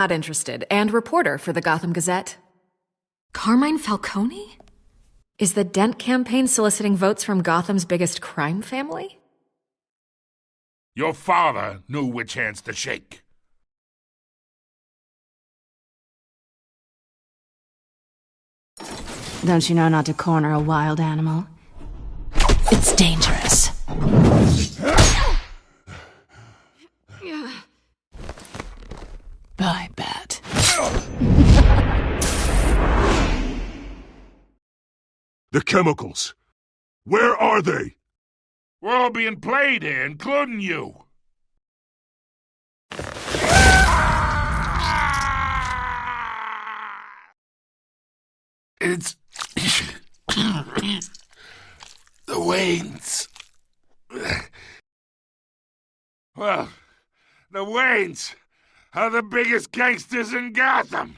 Not interested, and reporter for the Gotham Gazette. Carmine Falcone? Is the Dent campaign soliciting votes from Gotham's biggest crime family? Your father knew which hands to shake. Don't you know not to corner a wild animal? It's dangerous. I bet. The chemicals. Where are they? We're all being played here, including you. It's... the Waynes. Well, the Waynes are the biggest gangsters in Gotham.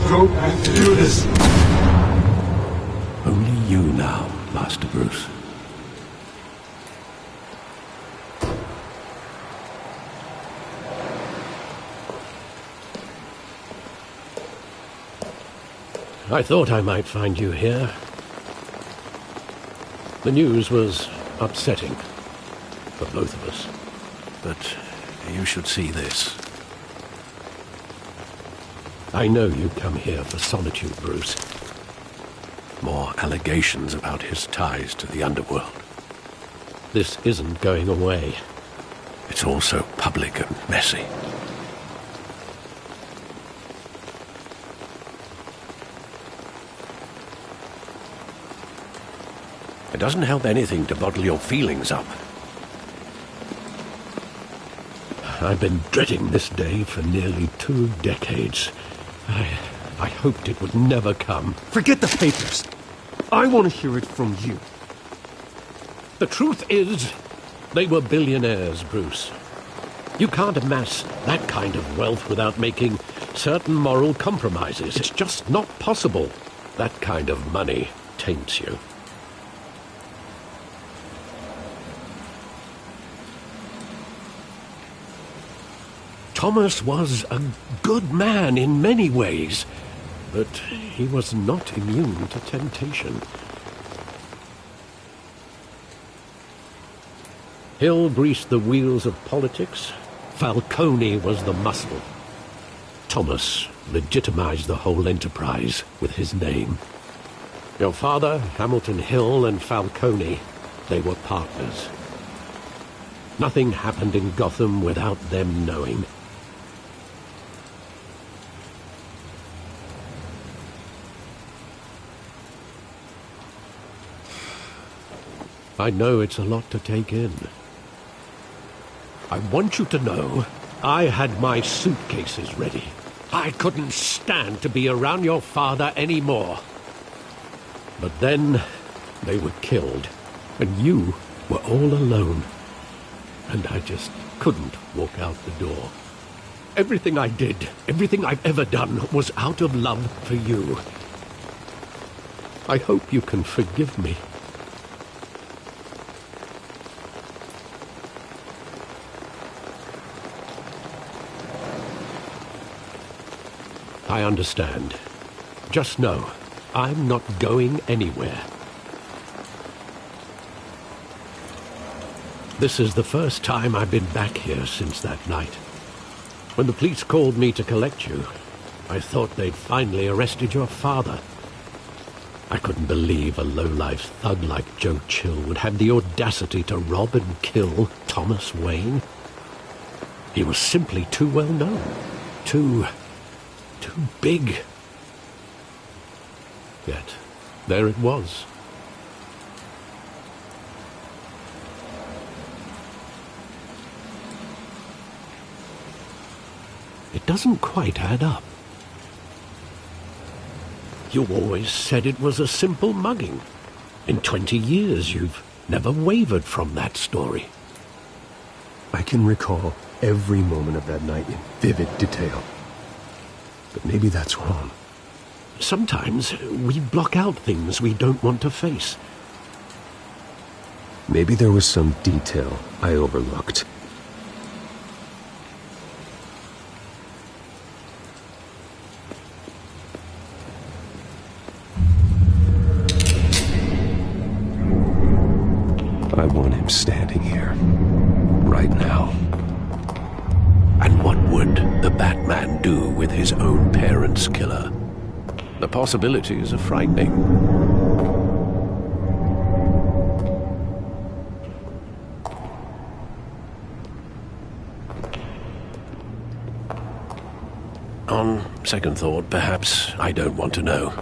Don't have to do this. Only you now, Master Bruce. I thought I might find you here. The news was upsetting for both of us. But you should see this. I know you come here for solitude, Bruce. More allegations about his ties to the underworld. This isn't going away. It's all so public and messy. It doesn't help anything to bottle your feelings up. I've been dreading this day for nearly 2 decades. I hoped it would never come. Forget the papers. I want to hear it from you. The truth is, they were billionaires, Bruce. You can't amass that kind of wealth without making certain moral compromises. It's just not possible. That kind of money taints you. Thomas was a good man in many ways, but he was not immune to temptation. Hill greased the wheels of politics. Falcone was the muscle. Thomas legitimized the whole enterprise with his name. Your father, Hamilton Hill, and Falcone, they were partners. Nothing happened in Gotham without them knowing. I know it's a lot to take in. I want you to know I had my suitcases ready. I couldn't stand to be around your father anymore. But then they were killed, and you were all alone. And I just couldn't walk out the door. Everything I did, everything I've ever done, was out of love for you. I hope you can forgive me. I understand. Just know, I'm not going anywhere. This is the first time I've been back here since that night. When the police called me to collect you, I thought they'd finally arrested your father. I couldn't believe a low-life thug like Joe Chill would have the audacity to rob and kill Thomas Wayne. He was simply too well known. Too big. Yet, there it was. It doesn't quite add up. You always said it was a simple mugging. In 20 years, you've never wavered from that story. I can recall every moment of that night in vivid detail. But maybe that's wrong. Sometimes we block out things we don't want to face. Maybe there was some detail I overlooked. I want him standing here, right now. And what would the Batman do with his own parents' killer? The possibilities are frightening. On second thought, perhaps I don't want to know.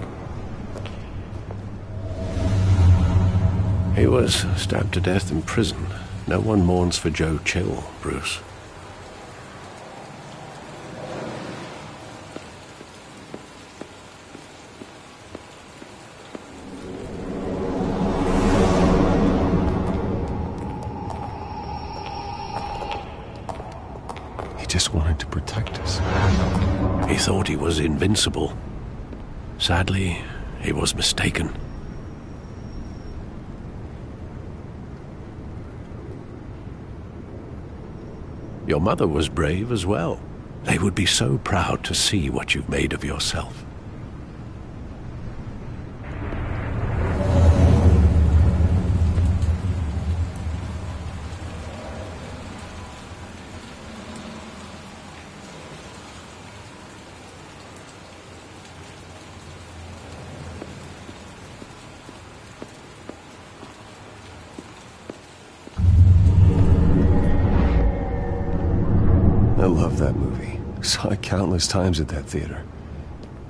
He was stabbed to death in prison. No one mourns for Joe Chill, Bruce. He just wanted to protect us. He thought he was invincible. Sadly, he was mistaken. Your mother was brave as well. They would be so proud to see what you've made of yourself. I love that movie. Saw it countless times at that theater.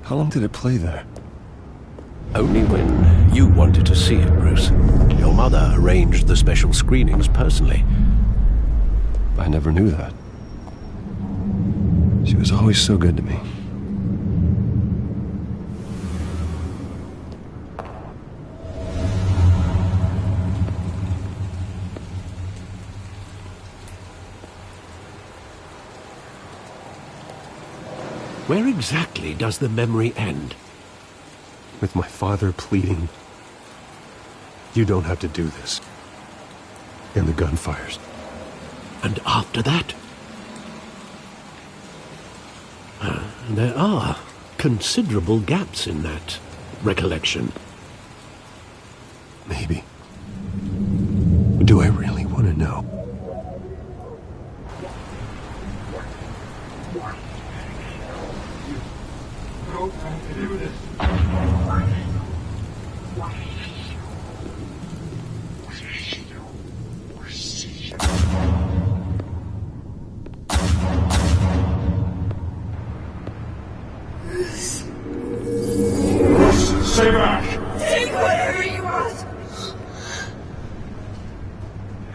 How long did it play there? Only when you wanted to see it, Bruce. Your mother arranged the special screenings personally. I never knew that. She was always so good to me. Where exactly does the memory end? With my father pleading, "You don't have to do this." And the gunfires. And after that? There are considerable gaps in that recollection. Maybe. Do I really want to know? Don't have to do this. Stay back! Take whatever you want.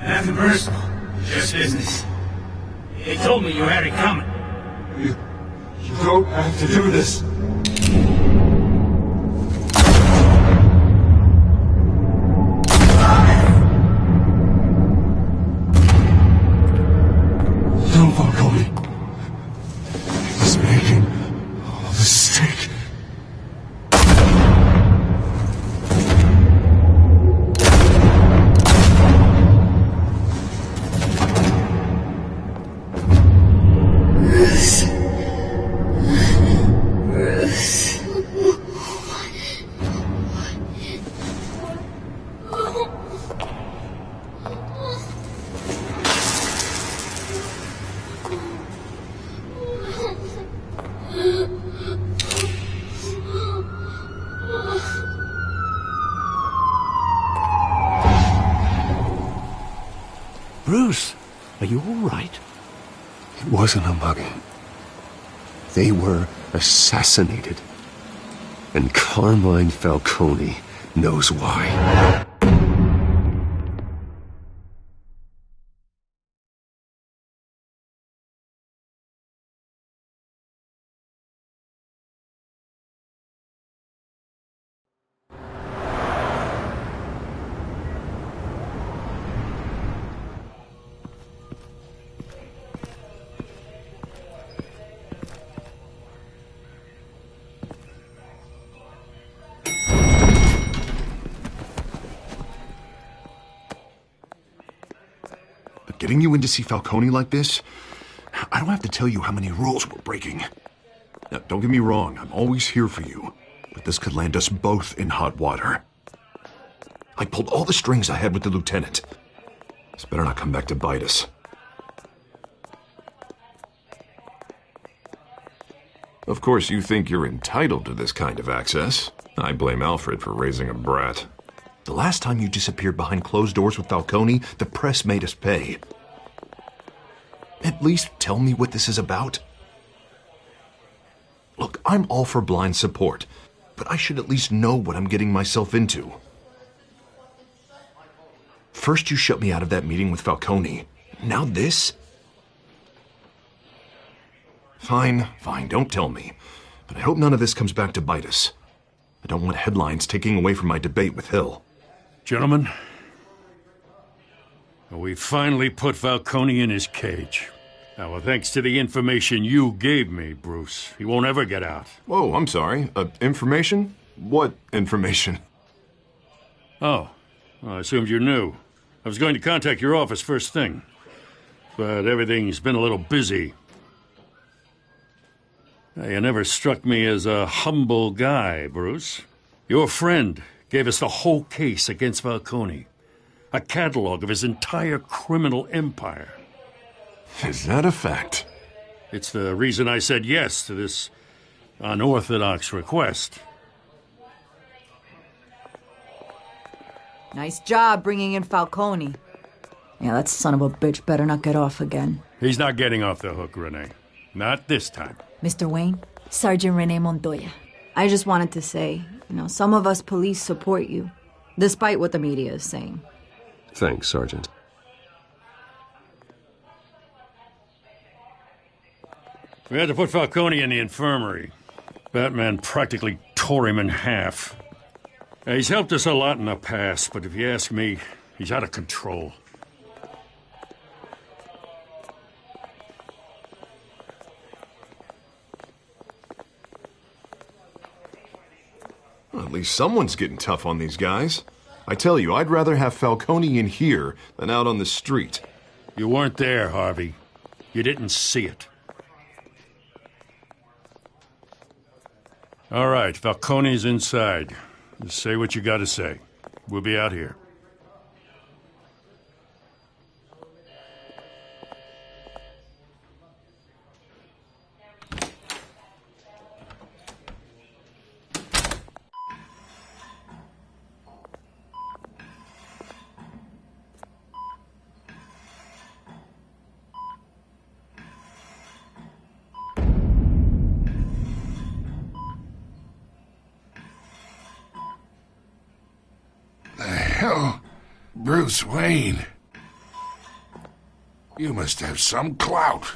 Nothing personal, just business. They told me you had it coming. You don't have to do this. Don't follow me. He's making a mistake. Bruce, are you all right? It wasn't a mugging. They were assassinated. And Carmine Falcone knows why. Getting you in to see Falcone like this, I don't have to tell you how many rules we're breaking. Now, don't get me wrong, I'm always here for you, but this could land us both in hot water. I pulled all the strings I had with the lieutenant. This better not come back to bite us. Of course, you think you're entitled to this kind of access. I blame Alfred for raising a brat. The last time you disappeared behind closed doors with Falcone, the press made us pay. At least tell me what this is about. Look, I'm all for blind support, but I should at least know what I'm getting myself into. First you shut me out of that meeting with Falcone. Now this? Fine, don't tell me. But I hope none of this comes back to bite us. I don't want headlines taking away from my debate with Hill. Gentlemen, we finally put Falcone in his cage. Now, thanks to the information you gave me, Bruce, he won't ever get out. Whoa, I'm sorry. Information? What information? Oh, well, I assumed you knew. I was going to contact your office first thing, but everything's been a little busy. You never struck me as a humble guy, Bruce. Your friend gave us the whole case against Falcone. A catalog of his entire criminal empire. Is that a fact? It's the reason I said yes to this unorthodox request. Nice job bringing in Falcone. Yeah, that son of a bitch better not get off again. He's not getting off the hook, Renee. Not this time. Mr. Wayne, Sergeant Renee Montoya. I just wanted to say, some of us police support you, despite what the media is saying. Thanks, Sergeant. We had to put Falcone in the infirmary. Batman practically tore him in half. He's helped us a lot in the past, but if you ask me, he's out of control. Well, at least someone's getting tough on these guys. I tell you, I'd rather have Falcone in here than out on the street. You weren't there, Harvey. You didn't see it. All right, Falcone's inside. Just say what you gotta say. We'll be out here. Hell, Bruce Wayne. You must have some clout.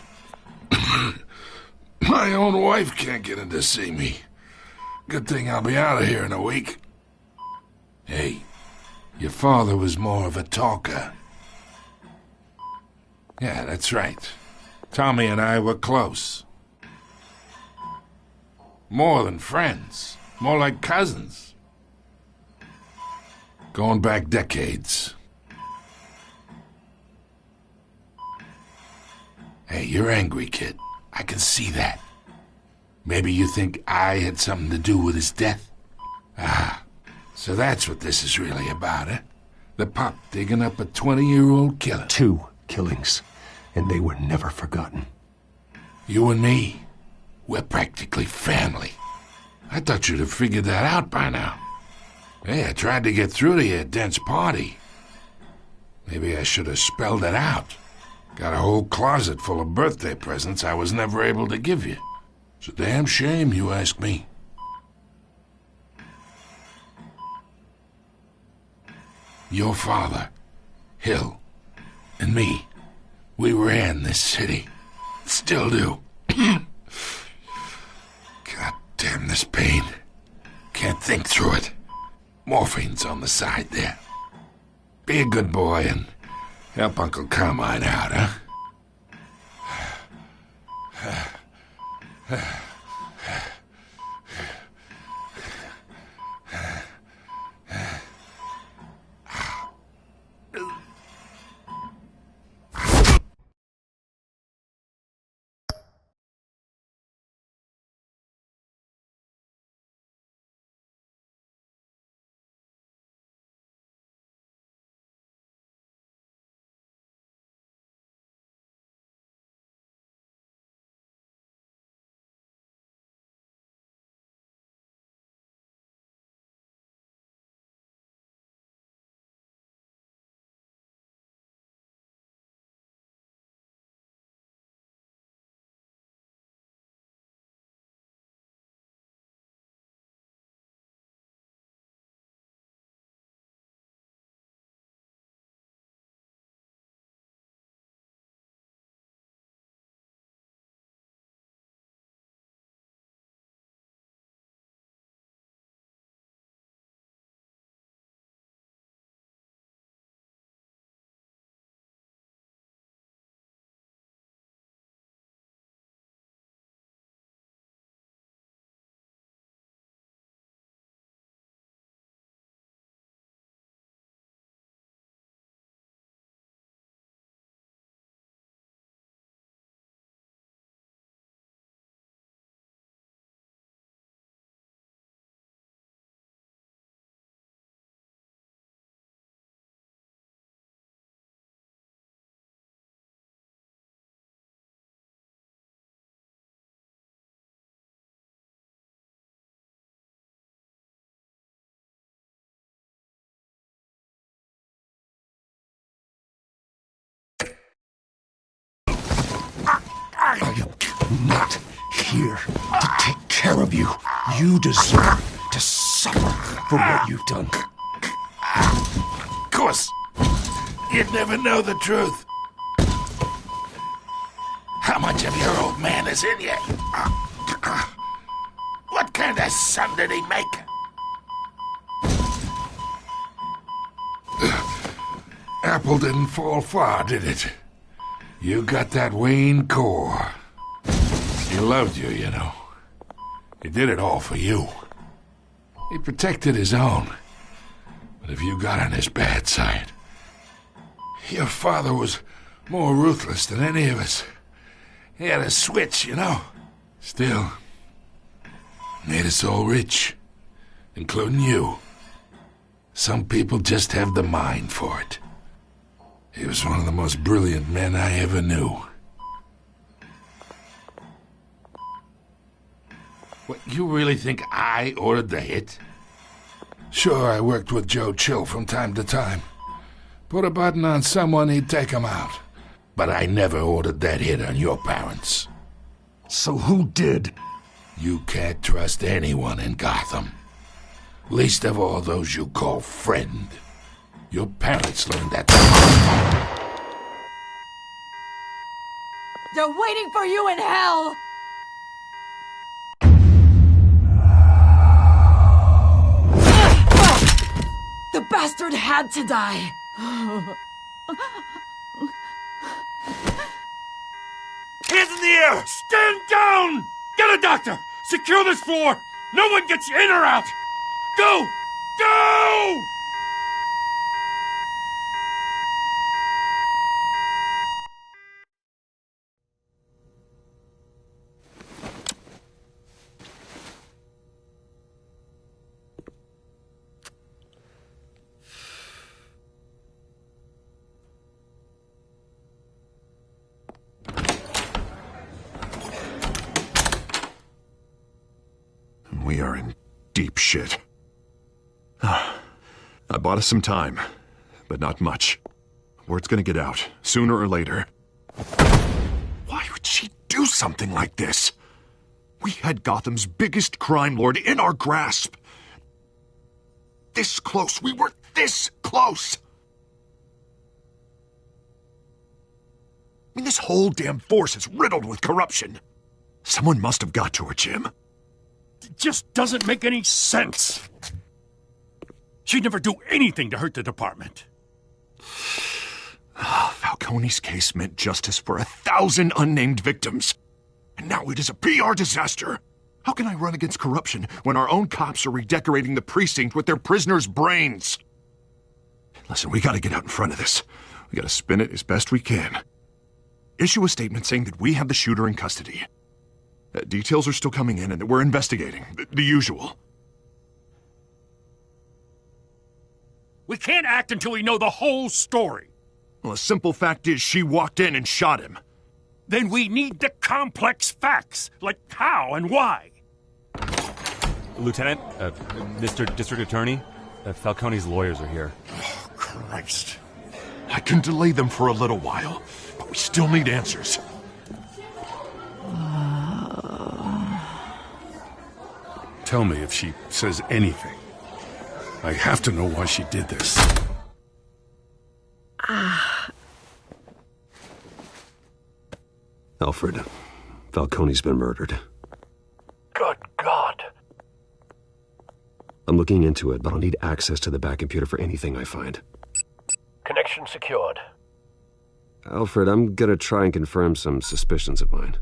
My own wife can't get in to see me. Good thing I'll be out of here in a week. Hey, your father was more of a talker. Yeah, that's right. Tommy and I were close. More than friends. More like cousins. Going back decades. Hey, you're angry, kid. I can see that. Maybe you think I had something to do with his death? Ah, so that's what this is really about, eh? The pup digging up a 20-year-old killer. 2 killings, and they were never forgotten. You and me, we're practically family. I thought you'd have figured that out by now. Hey, I tried to get through to your dense party. Maybe I should have spelled it out. Got a whole closet full of birthday presents I was never able to give you. It's a damn shame, you ask me. Your father, Hill, and me, we ran this city. Still do. God damn this pain. Can't think through it. Morphine's on the side there. Be a good boy and help Uncle Carmine out, huh? I am not here to take care of you. You deserve to suffer for what you've done. Of course, you'd never know the truth. How much of your old man is in you? What kind of son did he make? Apple didn't fall far, did it? You got that Wayne core. He loved you, you know. He did it all for you. He protected his own. But if you got on his bad side, your father was more ruthless than any of us. He had a switch, you know. Still, made us all rich, including you. Some people just have the mind for it. He was one of the most brilliant men I ever knew. What, you really think I ordered the hit? Sure, I worked with Joe Chill from time to time. Put a button on someone, he'd take him out. But I never ordered that hit on your parents. So who did? You can't trust anyone in Gotham. Least of all those you call friend. Your parents learned that. They're waiting for you in hell! The bastard had to die! Hands in the air! Stand down! Get a doctor! Secure this floor! No one gets in or out! Go! Go! We are in deep shit. I bought us some time, but not much. Word's gonna get out, sooner or later. Why would she do something like this? We had Gotham's biggest crime lord in our grasp. This close. We were this close. I mean, this whole damn force is riddled with corruption. Someone must have got to her, Jim. It just doesn't make any sense. She'd never do anything to hurt the department. Falcone's case meant justice for 1,000 unnamed victims. And now it is a PR disaster. How can I run against corruption when our own cops are redecorating the precinct with their prisoners' brains? Listen, we gotta get out in front of this. We gotta spin it as best we can. Issue a statement saying that we have the shooter in custody. Details are still coming in and that we're investigating. The usual. We can't act until we know the whole story. Well, a simple fact is she walked in and shot him. Then we need the complex facts, like how and why. Lieutenant, Mr. District Attorney, Falcone's lawyers are here. Oh, Christ. I can delay them for a little while, but we still need answers. Tell me if she says anything. I have to know why she did this. Alfred, Falcone's been murdered. Good God. I'm looking into it, but I'll need access to the back computer for anything I find. Connection secured. Alfred, I'm gonna try and confirm some suspicions of mine.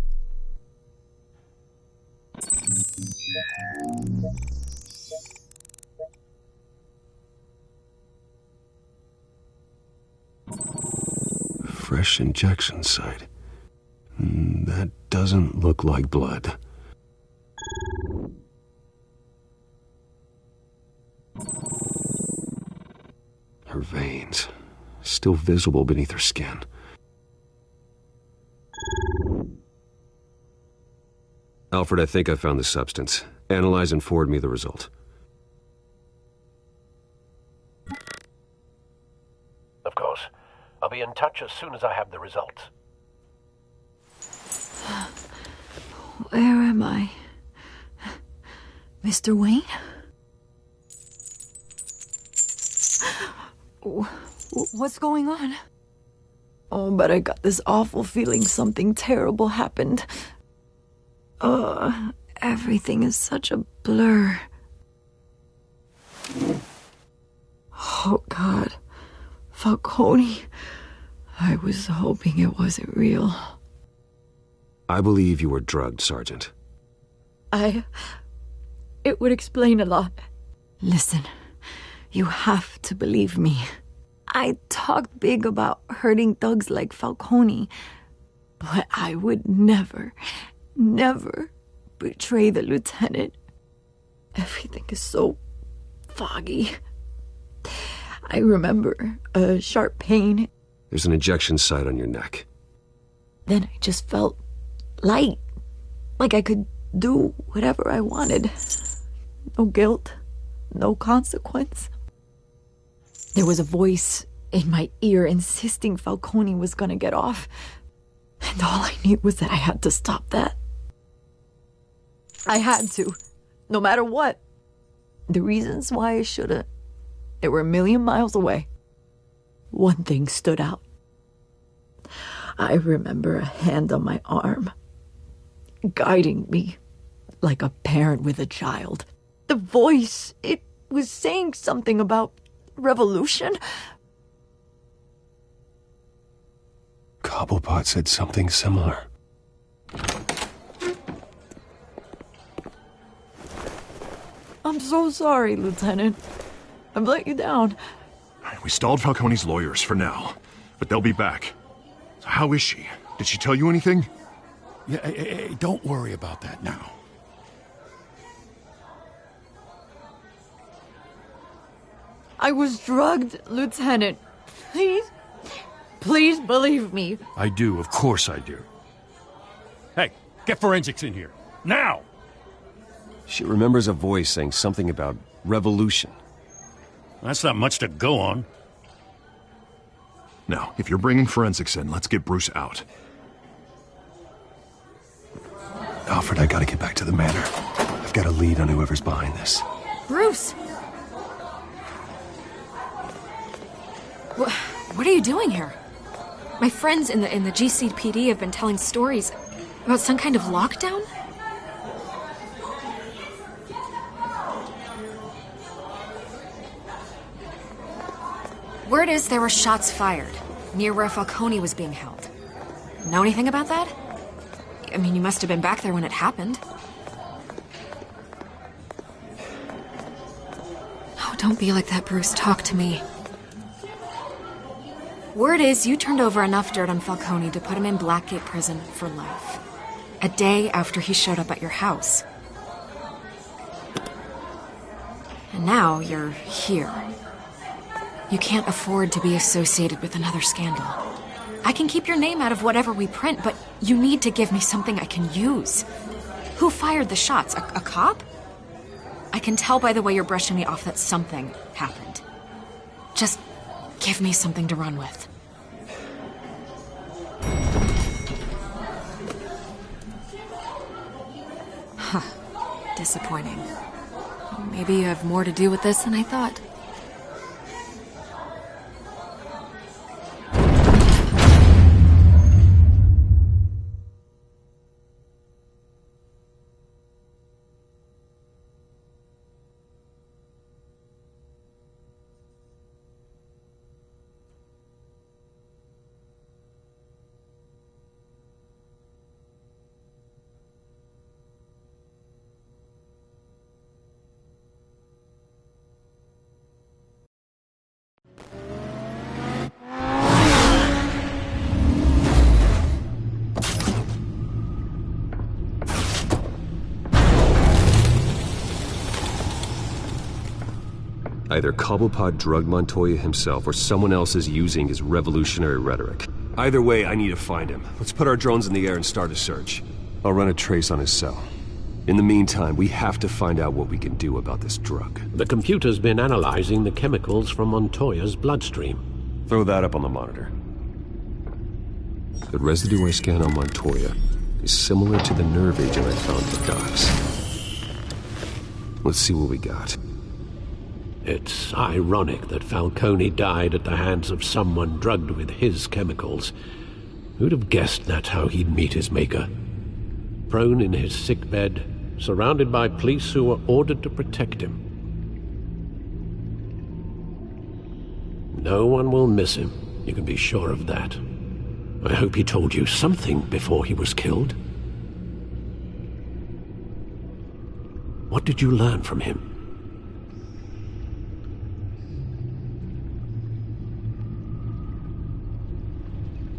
Fresh injection site. That doesn't look like blood. Her veins, still visible beneath her skin. Alfred, I think I found the substance. Analyze and forward me the result. Of course. I'll be in touch as soon as I have the results. Where am I? Mr. Wayne? What's going on? Oh, but I got this awful feeling something terrible happened. Everything is such a blur. Oh, God. Falcone. I was hoping it wasn't real. I believe you were drugged, Sergeant. It would explain a lot. Listen, you have to believe me. I talked big about hurting thugs like Falcone, but I would never betray the lieutenant. Everything is so foggy. I remember a sharp pain. There's an injection site on your neck. Then I just felt light, like I could do whatever I wanted. No guilt, no consequence. There was a voice in my ear insisting Falcone was gonna get off, and all I knew was that I had to stop that. I had to, no matter what. The reasons why I shouldn't, they were a million miles away. One thing stood out. I remember a hand on my arm, guiding me like a parent with a child. The voice, it was saying something about revolution. Cobblepot said something similar. I'm so sorry, Lieutenant. I've let you down. We stalled Falcone's lawyers for now, but they'll be back. So how is she? Did she tell you anything? Yeah, don't worry about that now. I was drugged, Lieutenant. Please believe me. I do, of course I do. Hey, get forensics in here. Now! She remembers a voice saying something about revolution. That's not much to go on. Now, if you're bringing forensics in, let's get Bruce out. Alfred, I gotta get back to the manor. I've got a lead on whoever's behind this. Bruce! What are you doing here? My friends in the GCPD have been telling stories about some kind of lockdown? Word is there were shots fired near where Falcone was being held. Know anything about that? I mean, you must have been back there when it happened. Oh, don't be like that, Bruce. Talk to me. Word is you turned over enough dirt on Falcone to put him in Blackgate Prison for life. A day after he showed up at your house. And now you're here. You can't afford to be associated with another scandal. I can keep your name out of whatever we print, but you need to give me something I can use. Who fired the shots? A cop? I can tell by the way you're brushing me off that something happened. Just give me something to run with. Huh. Disappointing. Maybe you have more to do with this than I thought. Either Cobblepot drugged Montoya himself, or someone else is using his revolutionary rhetoric. Either way, I need to find him. Let's put our drones in the air and start a search. I'll run a trace on his cell. In the meantime, we have to find out what we can do about this drug. The computer's been analyzing the chemicals from Montoya's bloodstream. Throw that up on the monitor. The residue I scan on Montoya is similar to the nerve agent I found for Docs. Let's see what we got. It's ironic that Falcone died at the hands of someone drugged with his chemicals. Who'd have guessed that's how he'd meet his maker? Prone in his sickbed, surrounded by police who were ordered to protect him. No one will miss him, you can be sure of that. I hope he told you something before he was killed. What did you learn from him?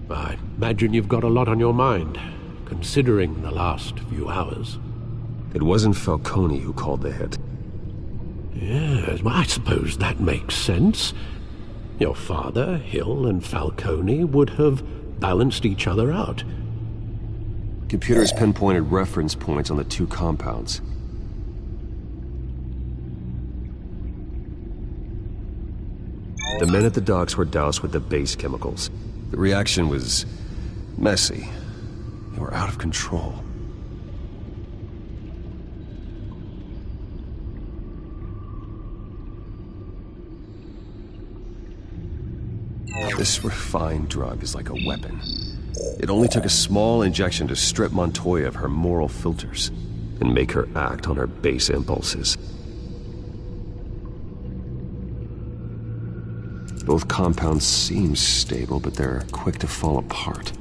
I imagine you've got a lot on your mind, considering the last few hours. It wasn't Falcone who called the hit. Yes, well, I suppose that makes sense. Your father, Hill, and Falcone would have balanced each other out. Computers pinpointed reference points on the two compounds. The men at the docks were doused with the base chemicals. The reaction was messy. They were out of control. This refined drug is like a weapon. It only took a small injection to strip Montoya of her moral filters and make her act on her base impulses. Both compounds seem stable, but they're quick to fall apart.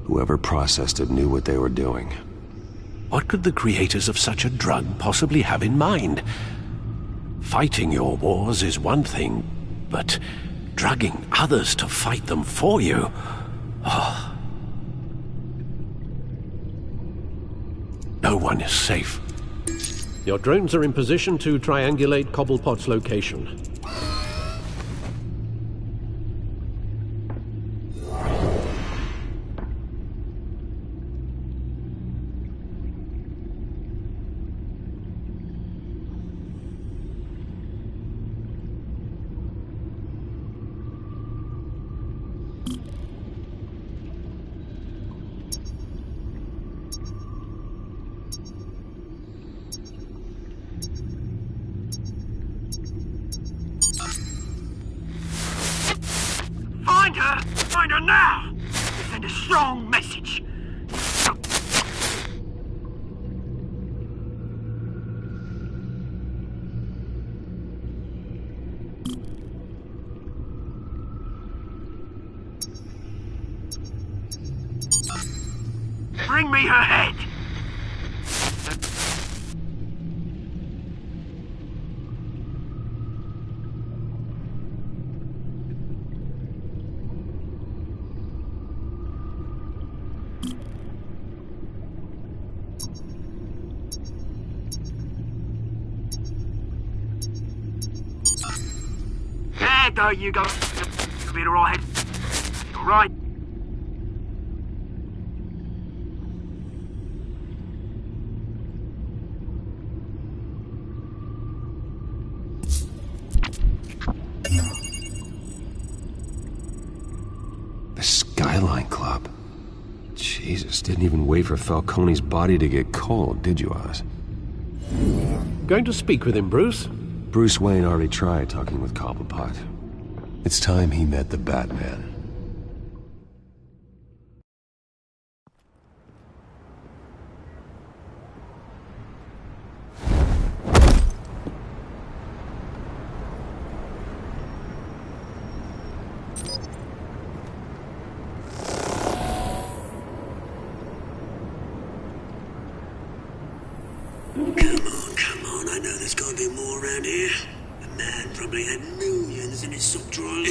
Whoever processed it knew what they were doing. What could the creators of such a drug possibly have in mind? Fighting your wars is one thing, but drugging others to fight them for you? Oh. No one is safe. Your drones are in position to triangulate Cobblepot's location. find her now! To send a strong message. Bring me her head! There you go. Be alright. Alright. The Skyline Club. Jesus, didn't even wait for Falcone's body to get cold, did you, Oz? Going to speak with him, Bruce? Bruce Wayne already tried talking with Cobblepot. It's time he met the Batman. Come on, I know there's gotta be more around here. The man probably had millions in his sock drawer alone.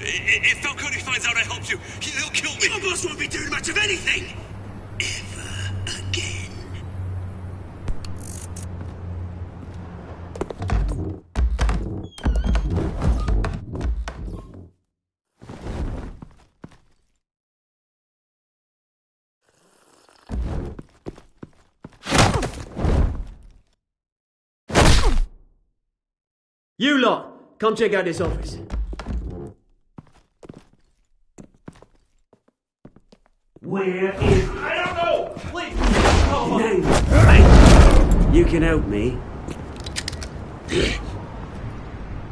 If Falcone finds out I helped you, he'll kill me. Your boss won't be doing much of anything! Ever again. You lot, come check out this office. Where is... I don't know! Please! Hey, you can help me.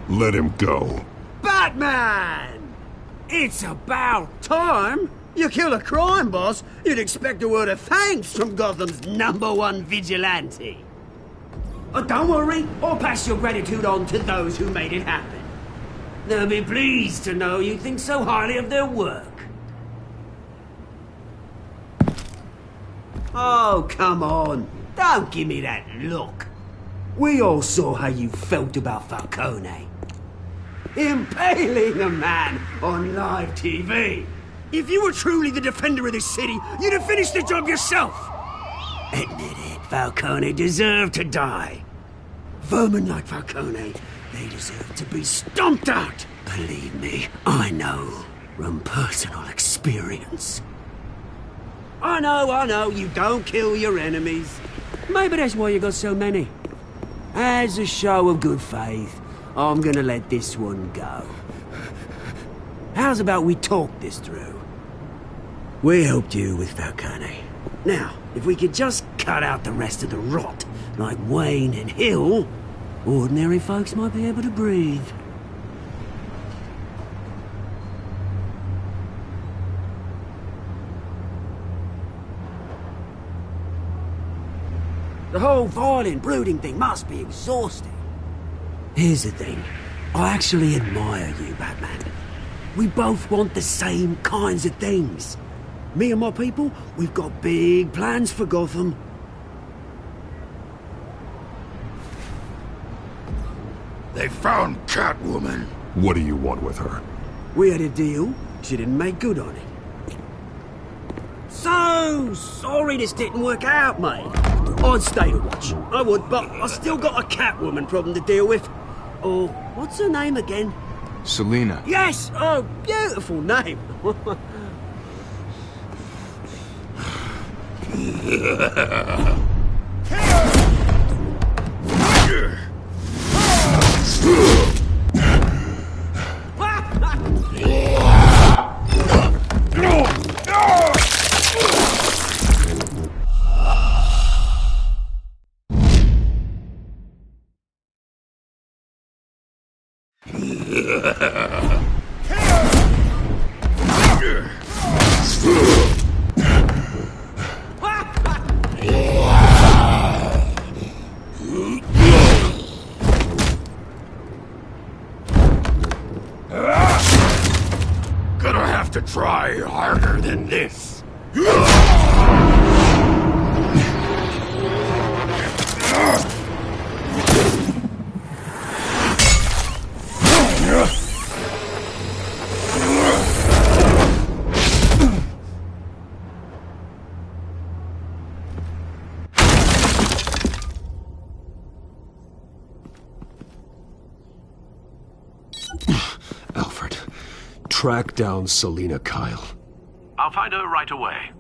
Let him go. Batman! It's about time! You kill a crime boss, you'd expect a word of thanks from Gotham's #1 vigilante. Oh, don't worry, I'll pass your gratitude on to those who made it happen. They'll be pleased to know you think so highly of their work. Oh, come on. Don't give me that look. We all saw how you felt about Falcone. Impaling a man on live TV. If you were truly the defender of this city, you'd have finished the job yourself. Admit it, Falcone deserved to die. Vermin like Falcone, they deserve to be stomped out. Believe me, I know from personal experience. I know, you don't kill your enemies. Maybe that's why you got so many. As a show of good faith, I'm gonna let this one go. How's about we talk this through? We helped you with Falcone. Now, if we could just cut out the rest of the rot, like Wayne and Hill, ordinary folks might be able to breathe. The whole violent, brooding thing must be exhausting. Here's the thing. I actually admire you, Batman. We both want the same kinds of things. Me and my people, we've got big plans for Gotham. They found Catwoman. What do you want with her? We had a deal. She didn't make good on it. So sorry this didn't work out, mate. I'd stay to watch. I would, but I still got a Catwoman problem to deal with. Oh, what's her name again? Selina. Yes! Oh, beautiful name. Try harder than this. Alfred, track down Selina Kyle. I'll find her right away.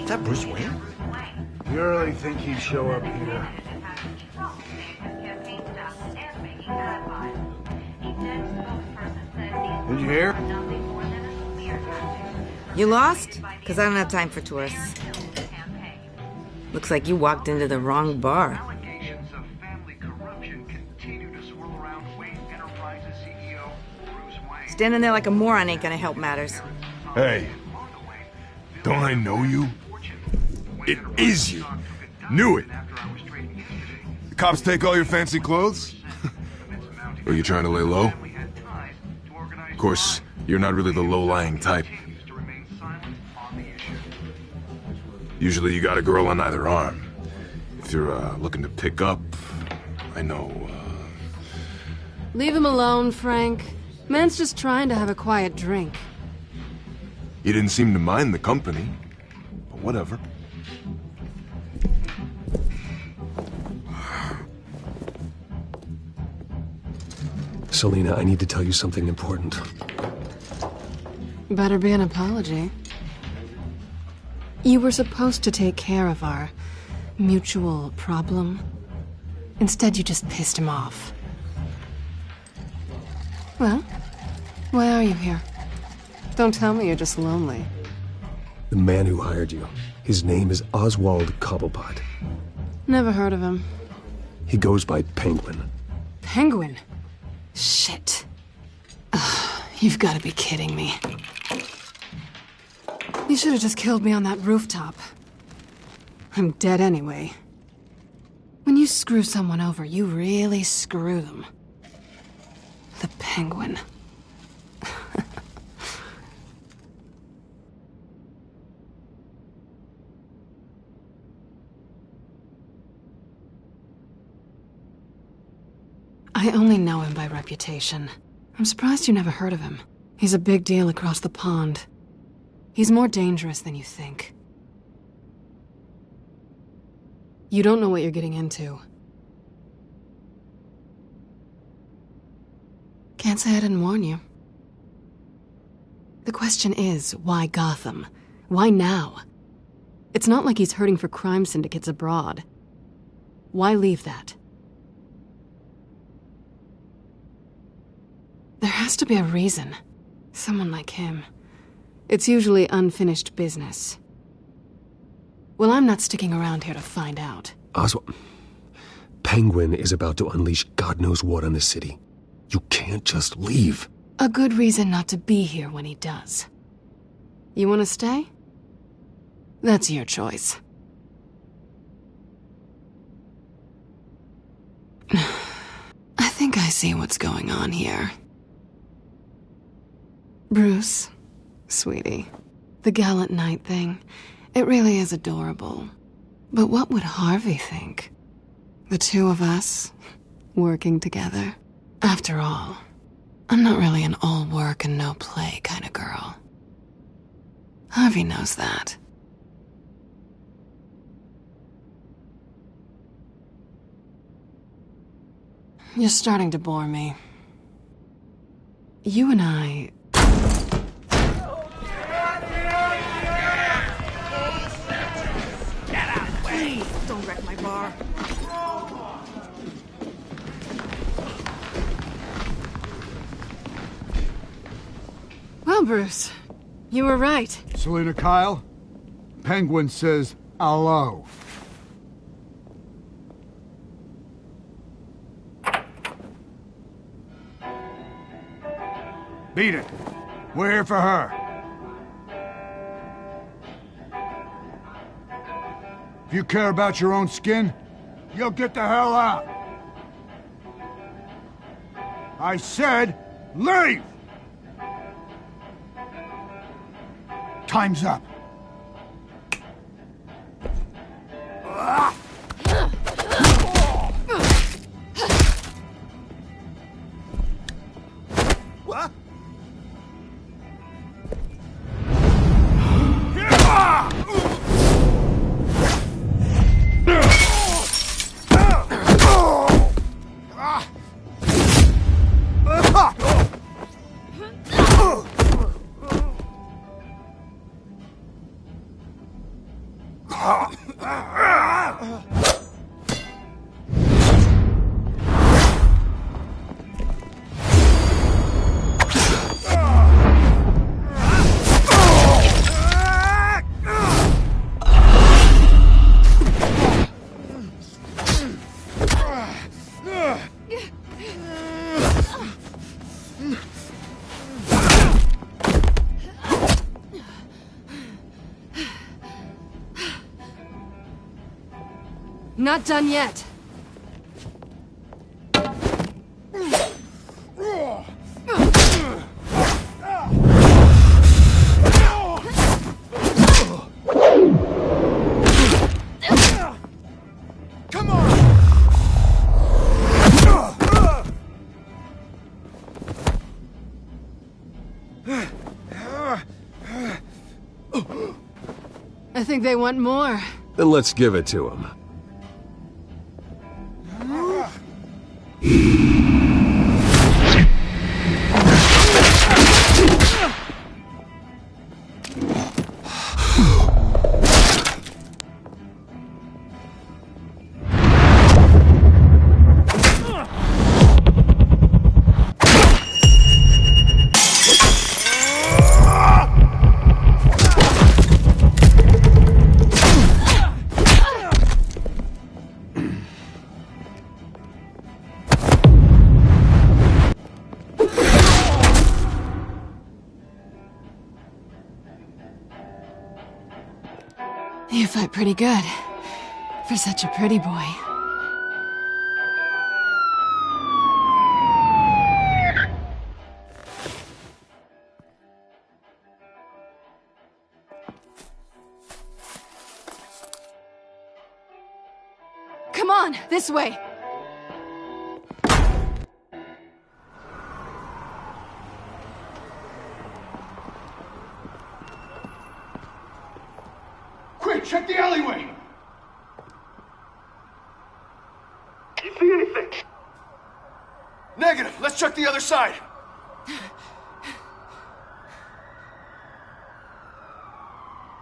Is that Bruce Wayne? You really think he'd show up here? Did you hear? You lost? Because I don't have time for tourists. Looks like you walked into the wrong bar. Standing there like a moron ain't gonna help matters. Hey, don't I know you? It is you. Knew it. The cops take all your fancy clothes? Are you trying to lay low? Of course, you're not really the low-lying type. Usually you got a girl on either arm. If you're looking to pick up, I know, Leave him alone, Frank. Man's just trying to have a quiet drink. You didn't seem to mind the company, but whatever. Selina, I need to tell you something important. Better be an apology. You were supposed to take care of our mutual problem. Instead, you just pissed him off. Well, why are you here? Don't tell me you're just lonely. The man who hired you, his name is Oswald Cobblepot. Never heard of him. He goes by Penguin. Penguin? Shit. Ugh, you've got to be kidding me. You should have just killed me on that rooftop. I'm dead anyway. When you screw someone over, you really screw them. The Penguin. I only know him by reputation. I'm surprised you never heard of him. He's a big deal across the pond. He's more dangerous than you think. You don't know what you're getting into. Can't say I didn't warn you. The question is, why Gotham? Why now? It's not like he's hurting for crime syndicates abroad. Why leave that? There has to be a reason. Someone like him. It's usually unfinished business. Well, I'm not sticking around here to find out. Oswald, Penguin is about to unleash God knows what on the city. You can't just leave. A good reason not to be here when he does. You want to stay? That's your choice. I think I see what's going on here. Bruce, sweetie, the gallant knight thing, it really is adorable. But what would Harvey think? The two of us, working together? After all, I'm not really an all work and no play kind of girl. Harvey knows that. You're starting to bore me. You and I... Get out of the way! Please, don't wreck my bar. Well, Bruce, you were right. Selena Kyle, Penguin says hello. Beat it. We're here for her. If you care about your own skin, you'll get the hell out. I said, leave! Time's up. What? Not done yet. Come on! I think they want more. Then let's give it to them. You fight pretty good. For such a pretty boy. Come on, this way. Quick, check the alleyway! You see anything? Negative. Let's check the other side.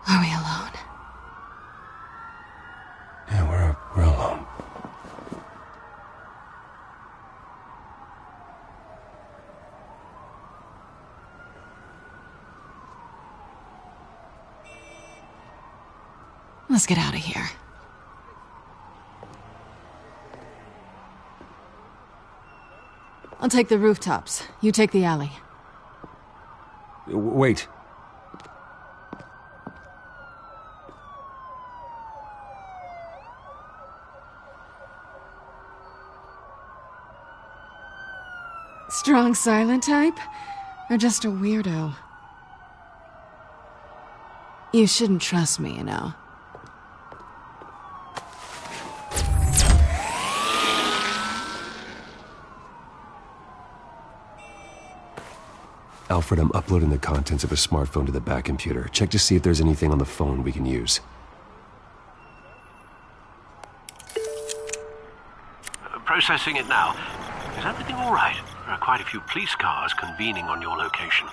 Are we alone? Yeah, we're alone. Let's get out of here. I'll take the rooftops. You take the alley. Wait. Strong silent type? Or just a weirdo? You shouldn't trust me, you know. Alfred, I'm uploading the contents of a smartphone to the back computer. Check to see if there's anything on the phone we can use. Processing it now. Is everything all right? There are quite a few police cars convening on your location.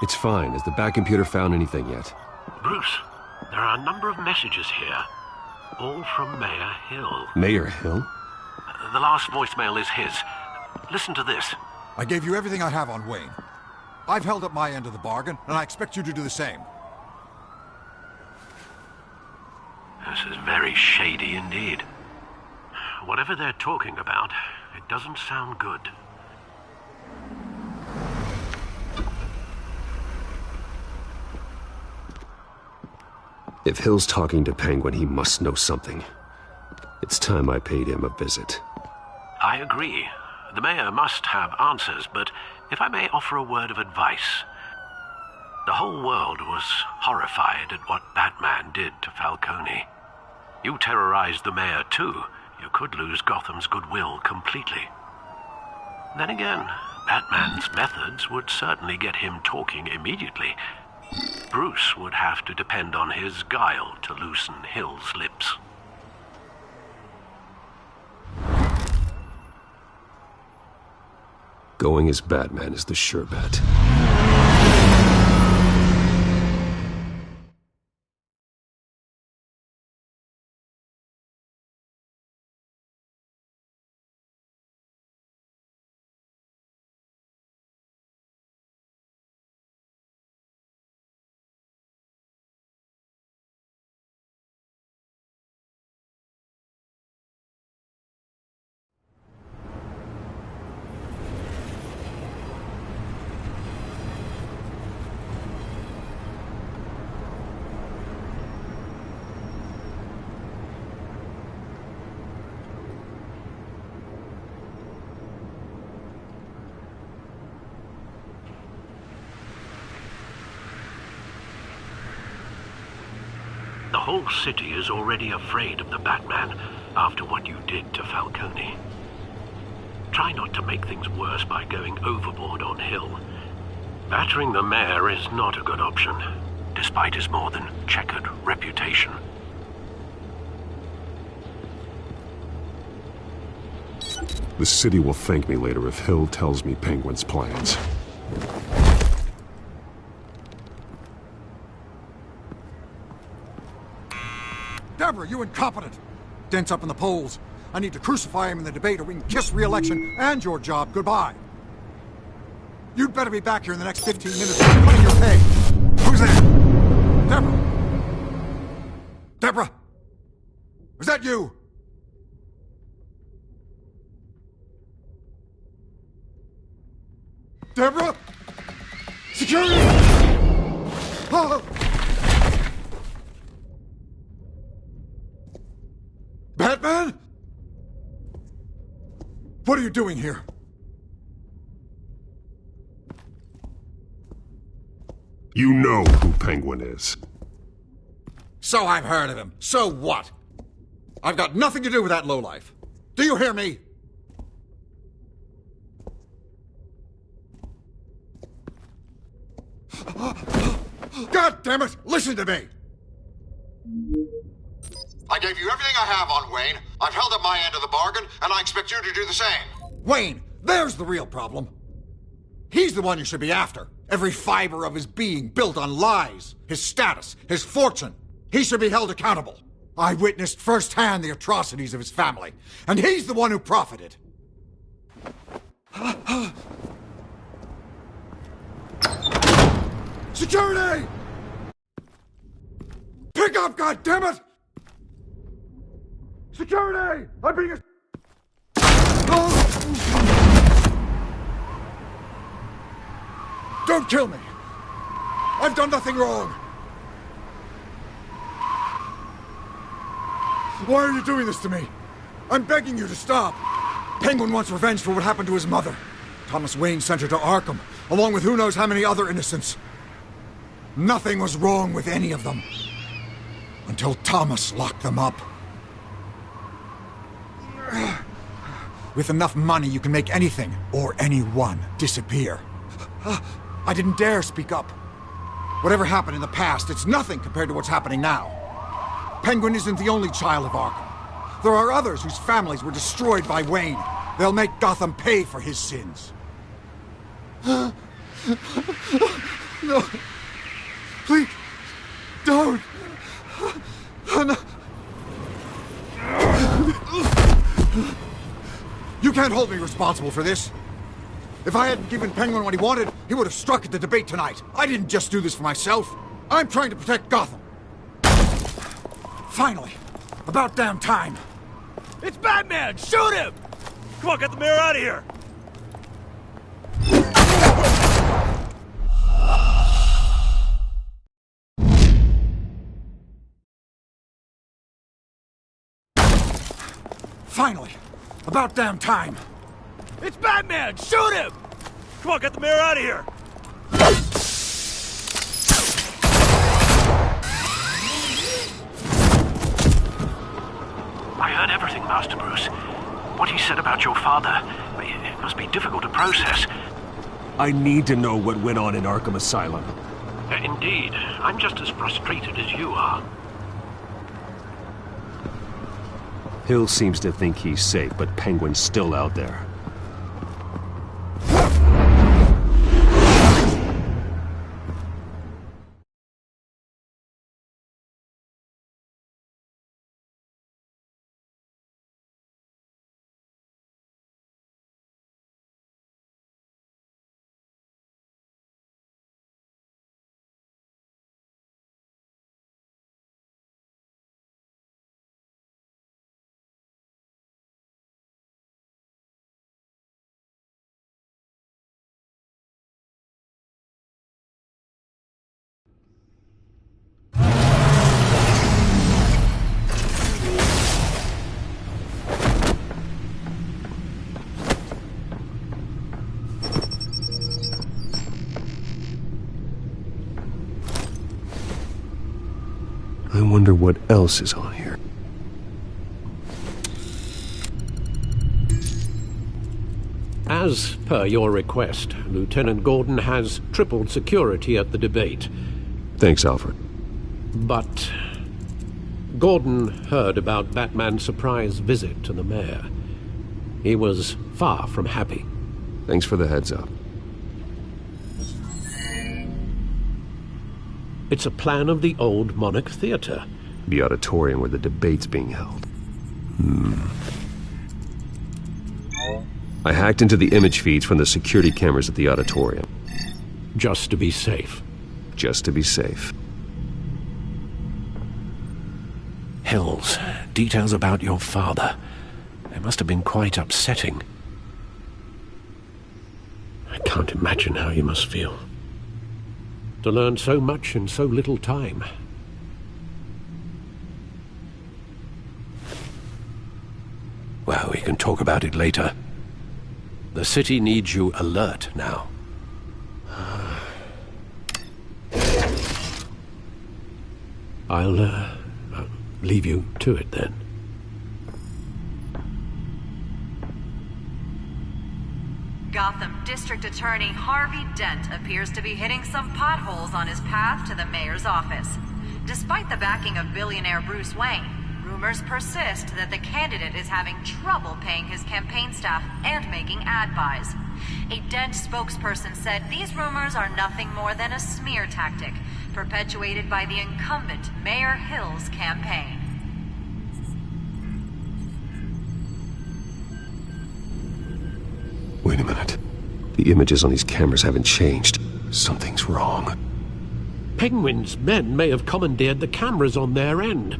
It's fine. Has the back computer found anything yet? Bruce, there are a number of messages here. All from Mayor Hill. Mayor Hill? The last voicemail is his. Listen to this. I gave you everything I have on Wayne. I've held up my end of the bargain, and I expect you to do the same. This is very shady indeed. Whatever they're talking about, it doesn't sound good. If Hill's talking to Penguin, he must know something. It's time I paid him a visit. I agree. The mayor must have answers, but if I may offer a word of advice. The whole world was horrified at what Batman did to Falcone. You terrorized the mayor too. You could lose Gotham's goodwill completely. Then again, Batman's methods would certainly get him talking immediately. Bruce would have to depend on his guile to loosen Hill's lips. Going as Batman is the sure bet. The whole city is already afraid of the Batman after what you did to Falcone. Try not to make things worse by going overboard on Hill. Battering the mayor is not a good option, despite his more than checkered reputation. The city will thank me later if Hill tells me Penguin's plans. Deborah, you incompetent! Dent's up in the polls. I need to crucify him in the debate or we can kiss re-election and your job goodbye. You'd better be back here in the next 15 minutes or I'm cutting your pay. Who's there? Deborah! Deborah! Was that you? Deborah! Security! Oh! Batman? What are you doing here? You know who Penguin is. So I've heard of him. So what? I've got nothing to do with that lowlife. Do you hear me? God damn it! Listen to me! I gave you everything I have on Wayne. I've held up my end of the bargain, and I expect you to do the same. Wayne, there's the real problem. He's the one you should be after. Every fiber of his being built on lies, his status, his fortune. He should be held accountable. I witnessed firsthand the atrocities of his family, and he's the one who profited. Security! Pick up, goddammit! Security! I'm being a... Don't kill me! I've done nothing wrong! Why are you doing this to me? I'm begging you to stop! Penguin wants revenge for what happened to his mother. Thomas Wayne sent her to Arkham, along with who knows how many other innocents. Nothing was wrong with any of them. Until Thomas locked them up. With enough money, you can make anything, or anyone, disappear. I didn't dare speak up. Whatever happened in the past, it's nothing compared to what's happening now. Penguin isn't the only child of Arkham. There are others whose families were destroyed by Wayne. They'll make Gotham pay for his sins. No. Please. Don't. No. You can't hold me responsible for this. If I hadn't given Penguin what he wanted, he would have struck at the debate tonight. I didn't just do this for myself. I'm trying to protect Gotham. Finally. About damn time. It's Batman! Shoot him! Come on, get the mayor out of here! Finally. About damn time. It's Batman! Shoot him! Come on, get the mayor out of here! I heard everything, Master Bruce. What he said about your father, it must be difficult to process. I need to know what went on in Arkham Asylum. Indeed. I'm just as frustrated as you are. Hill seems to think he's safe, but Penguin's still out there. I wonder what else is on here. As per your request, Lieutenant Gordon has tripled security at the debate. Thanks, Alfred. But Gordon heard about Batman's surprise visit to the mayor. He was far from happy. Thanks for the heads up. It's a plan of the old Monarch Theater. The auditorium where the debate's being held. I hacked into the image feeds from the security cameras at the auditorium. Just to be safe. Just to be safe. Hills, details about your father. They must have been quite upsetting. I can't imagine how you must feel. To learn so much in so little time. Well, we can talk about it later. The city needs you alert now. I'll leave you to it then. Gotham District Attorney Harvey Dent appears to be hitting some potholes on his path to the mayor's office. Despite the backing of billionaire Bruce Wayne, rumors persist that the candidate is having trouble paying his campaign staff and making ad buys. A Dent spokesperson said these rumors are nothing more than a smear tactic, perpetuated by the incumbent Mayor Hill's campaign. Wait a minute. The images on these cameras haven't changed. Something's wrong. Penguin's men may have commandeered the cameras on their end.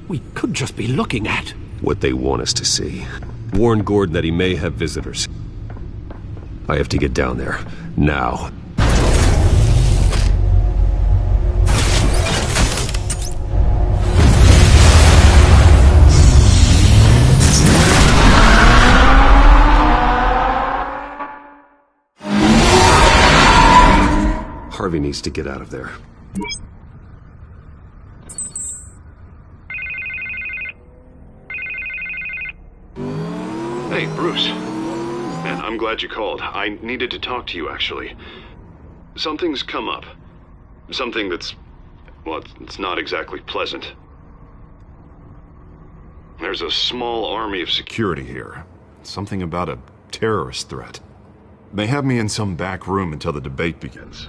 We could just be looking at what they want us to see. Warn Gordon that he may have visitors. I have to get down there. Now. Harvey needs to get out of there. Hey, Bruce. Man, I'm glad you called. I needed to talk to you, actually. Something's come up. Something that's... well, it's not exactly pleasant. There's a small army of security here. Something about a terrorist threat. They have me in some back room until the debate begins.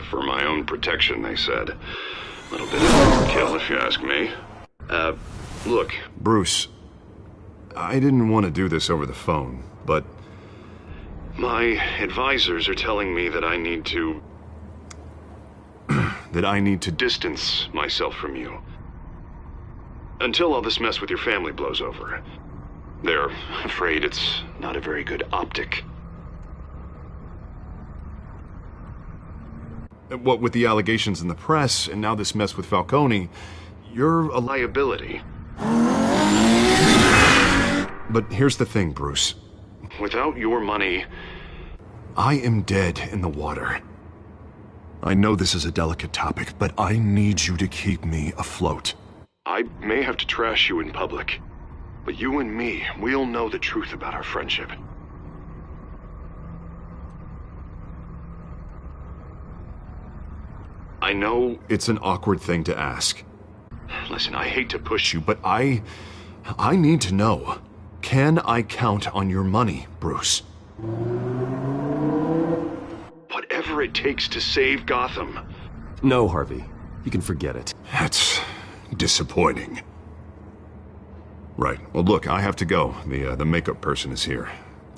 For my own protection, they said. A little bit of overkill, if you ask me. Look. Bruce, I didn't want to do this over the phone, but... my advisors are telling me that I need to... that I need to distance myself from you. Until all this mess with your family blows over. They're afraid it's not a very good optic. What with the allegations in the press, and now this mess with Falcone, you're a liability. But here's the thing, Bruce. Without your money... I am dead in the water. I know this is a delicate topic, but I need you to keep me afloat. I may have to trash you in public, but you and me, we'll know the truth about our friendship. I know it's an awkward thing to ask. Listen, I hate to push you, but I need to know. Can I count on your money, Bruce? Whatever it takes to save Gotham. No, Harvey. You can forget it. That's disappointing. Right. Well, look, I have to go. The makeup person is here.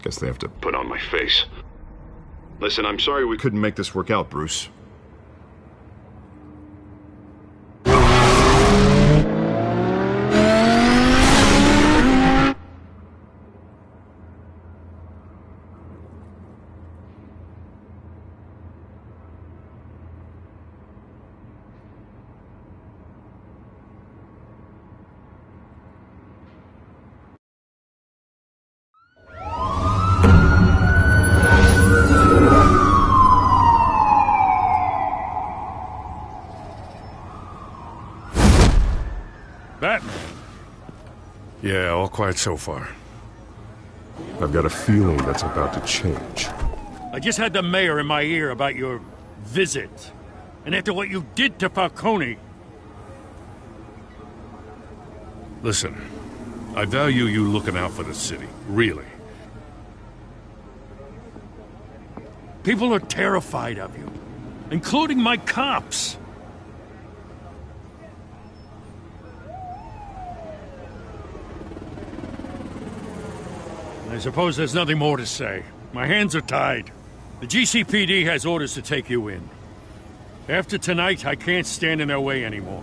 Guess they have to put on my face. Listen, I'm sorry we couldn't make this work out, Bruce. Batman? Yeah, all quiet so far. I've got a feeling that's about to change. I just had the mayor in my ear about your visit. And after what you did to Falcone... Listen, I value you looking out for the city, really. People are terrified of you, including my cops. I suppose there's nothing more to say. My hands are tied. The GCPD has orders to take you in. After tonight, I can't stand in their way anymore.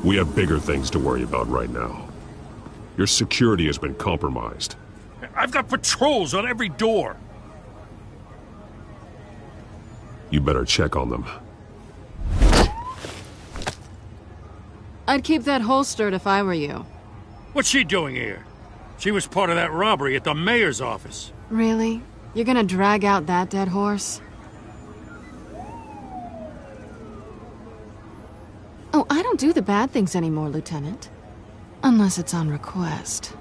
We have bigger things to worry about right now. Your security has been compromised. I've got patrols on every door. You better check on them. I'd keep that holstered if I were you. What's she doing here? She was part of that robbery at the mayor's office. Really? You're gonna drag out that dead horse? Oh, I don't do the bad things anymore, Lieutenant. Unless it's on request.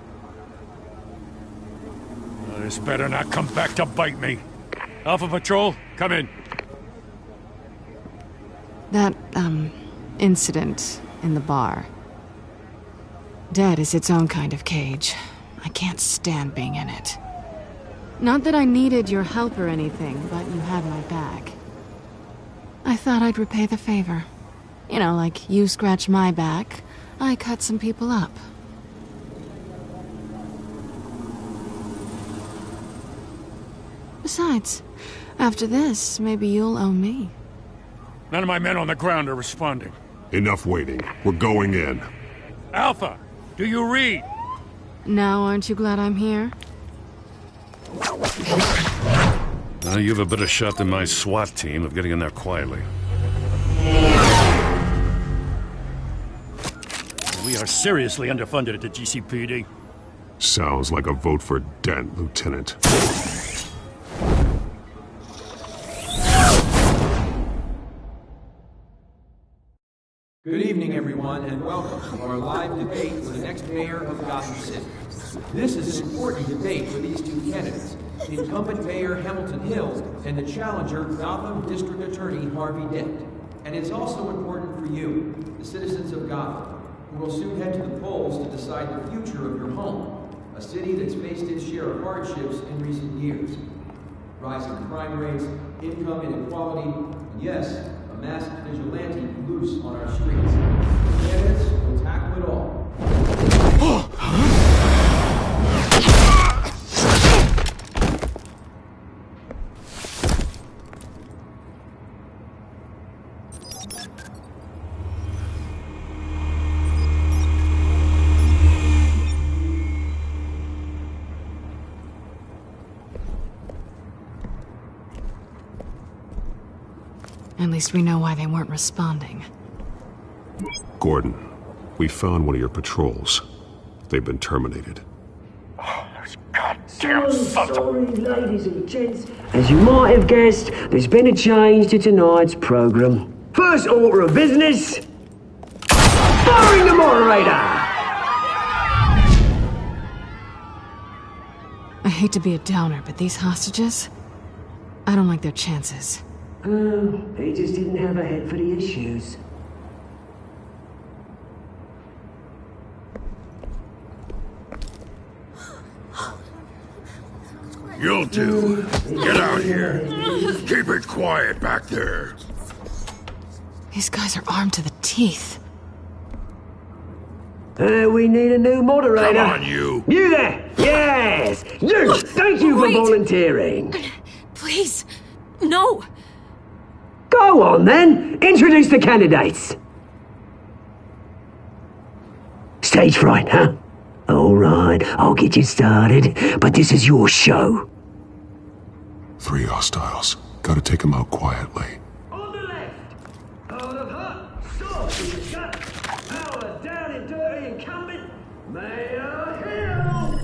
This better not come back to bite me. Alpha Patrol, come in. That, incident in the bar. Dead is its own kind of cage. I can't stand being in it. Not that I needed your help or anything, but you had my back. I thought I'd repay the favor. You know, like you scratch my back, I cut some people up. Besides, after this, maybe you'll owe me. None of my men on the ground are responding. Enough waiting. We're going in. Alpha, do you read? Now, aren't you glad I'm here? Now you have a better shot than my SWAT team of getting in there quietly. We are seriously underfunded at the GCPD. Sounds like a vote for Dent, Lieutenant. Good evening, everyone, and welcome to our live debate for the next mayor of Gotham City. This is an important debate for these two candidates, incumbent Mayor Hamilton Hill and the challenger Gotham District Attorney Harvey Dent. And it's also important for you, the citizens of Gotham, who will soon head to the polls to decide the future of your home, a city that's faced its share of hardships in recent years. Rising crime rates, income inequality, and yes, a masked vigilante loose on our streets. The candidates will tackle it all. At least we know why they weren't responding. Gordon, we found one of your patrols. They've been terminated. Sorry, ladies and gents. As you might have guessed, there's been a change to tonight's program. First order of business, firing the moderator! I hate to be a downer, but these hostages, I don't like their chances. He just didn't have a head for the issues. You'll do. Get out here. Keep it quiet back there. These guys are armed to the teeth. We need a new moderator. Come on, you. You there! Yes! You! Thank you for volunteering. Please, no! Go on, then. Introduce the candidates. Stage fright, huh? All right, I'll get you started, but this is your show. 3 hostiles. Gotta take them out quietly. On the left, out of hot, soft in the gut, power down and dirty incumbent, Mayor Hill.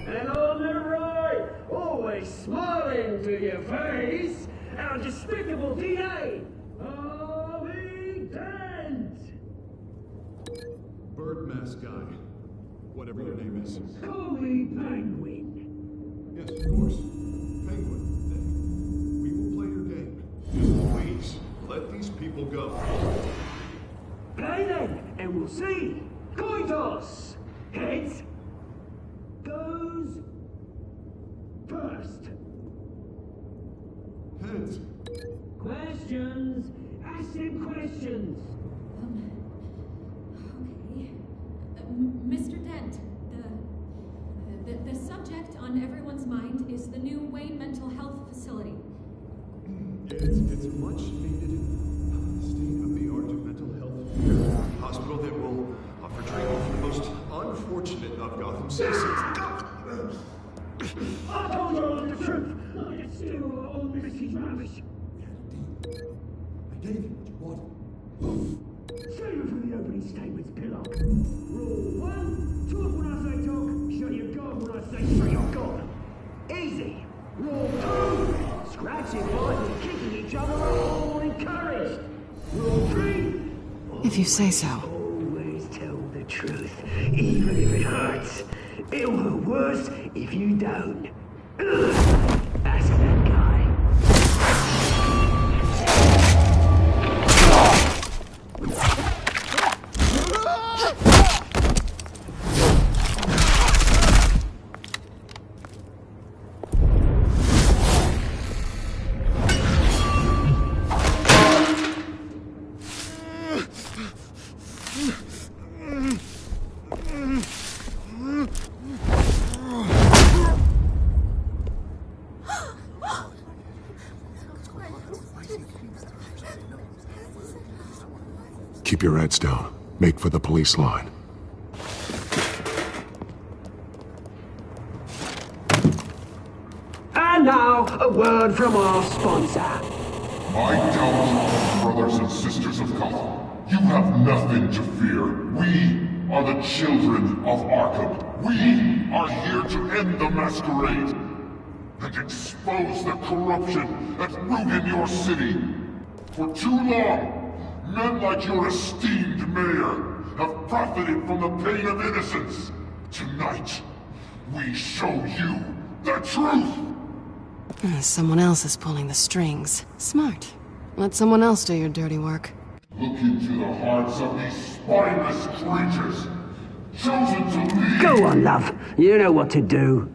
And on the right, always smiling to your face, our despicable DA, Harvey Dent. Bird mask guy. Whatever your name is. Call me Penguin. Yes, of course. Penguin. We will play your game. Just please, let these people go. Play then, and we'll see. Coin toss. Heads goes first. Heads. Questions. Ask him questions. Mr. Dent, the subject on everyone's mind is the new Wayne Mental Health Facility. It's a much needed state-of-the-art mental health care hospital that will offer treatment for the most unfortunate of Gotham citizens. I told you all the truth. It's still all Missy's rubbish. I gave you what you wanted. Save it for the opening statements, Pillock. Rule 1, talk when I say talk, show your God when I say show your God. Easy. Rule 2, scratching, biting, and kicking each other are all encouraged. Rule 3, If you say so. always tell the truth, even if it hurts. It'll hurt worse if you don't. Ask that guy. Keep your heads down. Make for the police line. And now, a word from our sponsor. My Telltale brothers and sisters of Gotham, you have nothing to fear. We are the children of Arkham. We are here to end the masquerade and expose the corruption that's rooted in your city. For too long, Men like your esteemed mayor have profited from the pain of innocence. Tonight, we show you the truth! Someone else is pulling the strings. Smart. Let someone else do your dirty work. Look into the hearts of these spineless creatures, chosen to lead. Go on, love. You know what to do.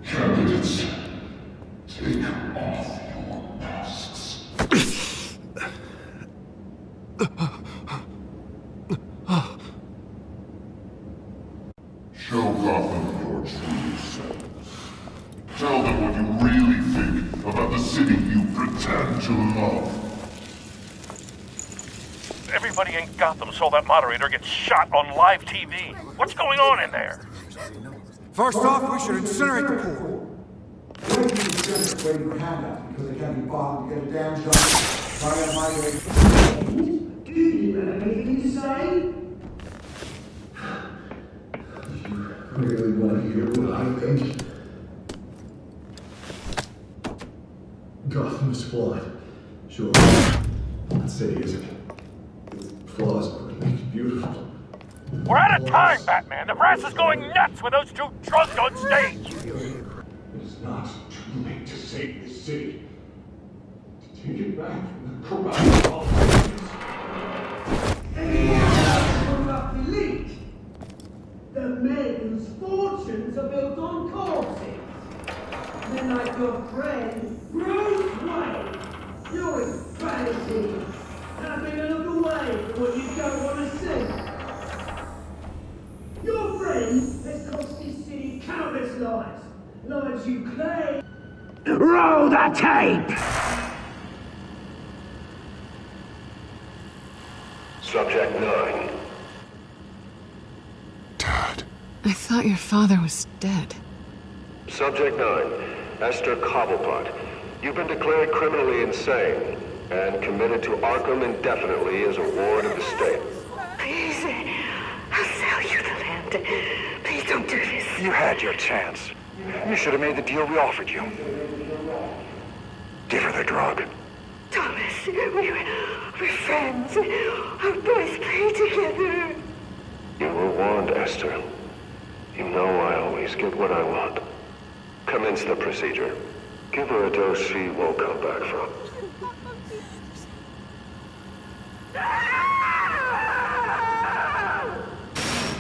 Candidates, take off your masks. Show Gotham your true selves. Tell them what you really think about the city you pretend to love. Everybody in Gotham saw that moderator get shot on live TV. What's going on in there? First off, we should incinerate the pool. Waiting for handouts because they can't be bothered to get a damn job. Do you have anything to say? I really want to hear what I think. Gotham is flawed. Sure. That city isn't. Its flaws are what make it beautiful. We're out of time, Batman! The press is going nuts with those two drunks on stage! It is not too late to save this city. To take it back from the corrupt politicians. Elite! The men whose fortunes are built on corpses. Men like your friend, Bruce Wayne. You're insanity. Having a look away from what you don't want to see. Your friend has cost this city countless lives. Lives you claim. Roll the tape! Subject 9. I thought your father was dead. Subject 9. Esther Cobblepot. You've been declared criminally insane and committed to Arkham indefinitely as a ward of the state. Please, I'll sell you the land. Please don't do this. You had your chance. You should have made the deal we offered you. Give her the drug. Thomas, we're friends. Our boys play together. You were warned, Esther. You know I always get what I want. Commence the procedure. Give her a dose she won't come back from.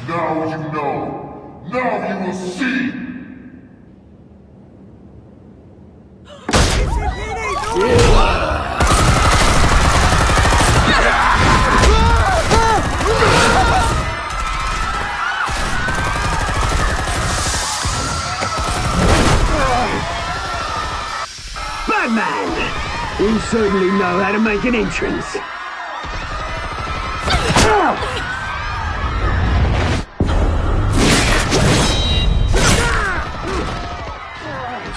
Now you know. Now you will see. Batman! You certainly know how to make an entrance.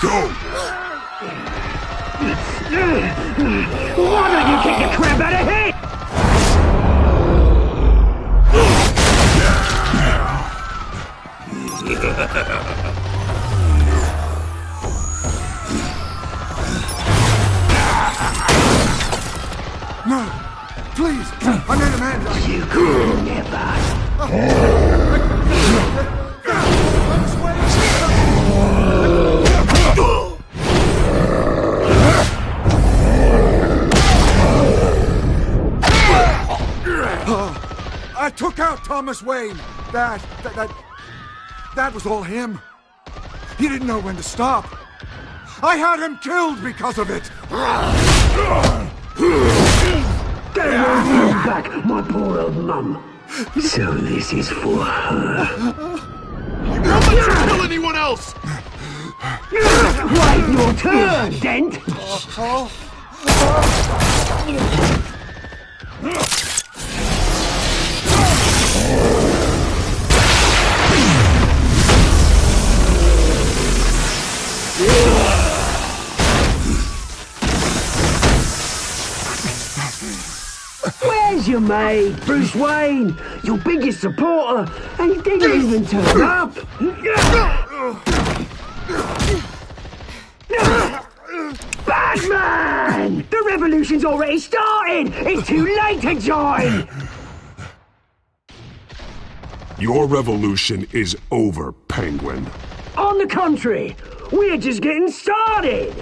Go! Why don't you kick the crap out of him? No! Please! I made a man! You could never! I took out Thomas Wayne. That was all him. He didn't know when to stop. I had him killed because of it. Get your back, my poor old mum. So this is for her. Don't let you kill anyone else! Wait your turn, Dent! Where's your mate, Bruce Wayne? Your biggest supporter, and he didn't even turn up! Batman! The revolution's already started! It's too late to join! Your revolution is over, Penguin. On the contrary, we're just getting started!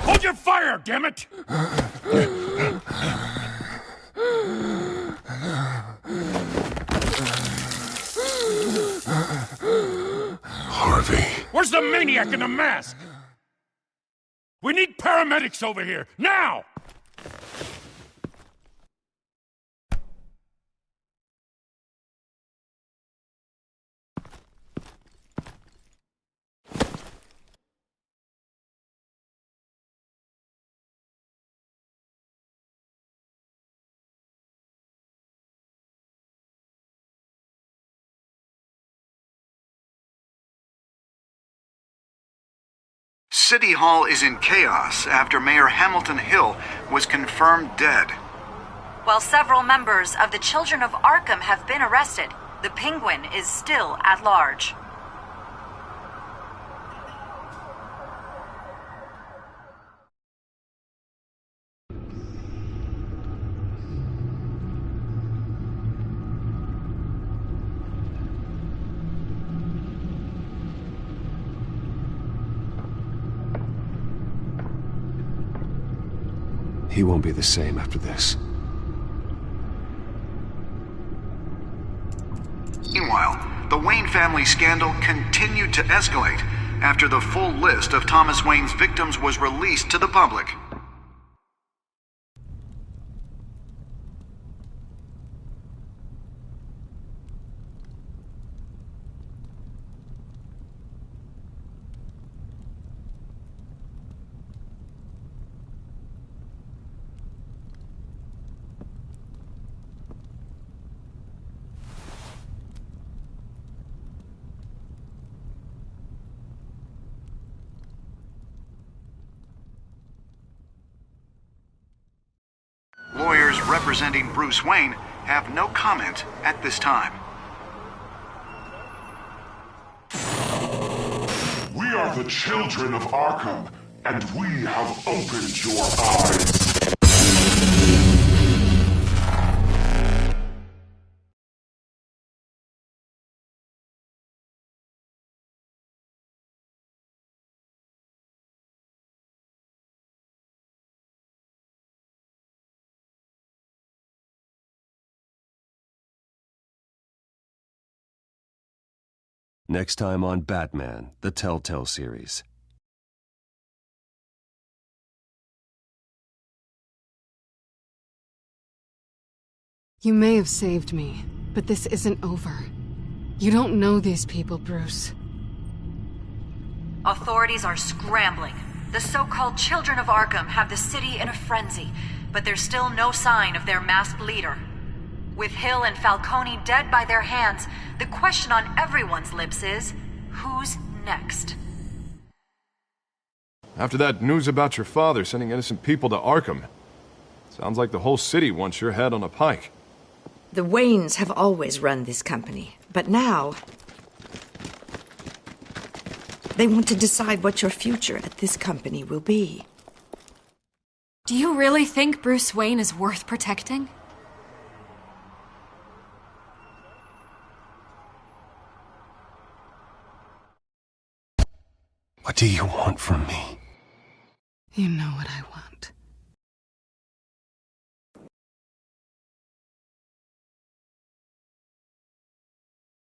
Hold your fire, damn it! Harvey. Where's the maniac in the mask? We need paramedics over here, now! City Hall is in chaos after Mayor Hamilton Hill was confirmed dead. While several members of the Children of Arkham have been arrested, the Penguin is still at large. He won't be the same after this. Meanwhile, the Wayne family scandal continued to escalate after the full list of Thomas Wayne's victims was released to the public. Lawyers representing Bruce Wayne have no comment at this time. We are the children of Arkham, and we have opened your eyes. Next time on Batman, the Telltale series. You may have saved me, but this isn't over. You don't know these people, Bruce. Authorities are scrambling. The so-called Children of Arkham have the city in a frenzy, but there's still no sign of their masked leader. With Hill and Falcone dead by their hands, the question on everyone's lips is, who's next? After that news about your father sending innocent people to Arkham, sounds like the whole city wants your head on a pike. The Waynes have always run this company, but now they want to decide what your future at this company will be. Do you really think Bruce Wayne is worth protecting? What do you want from me? You know what I want.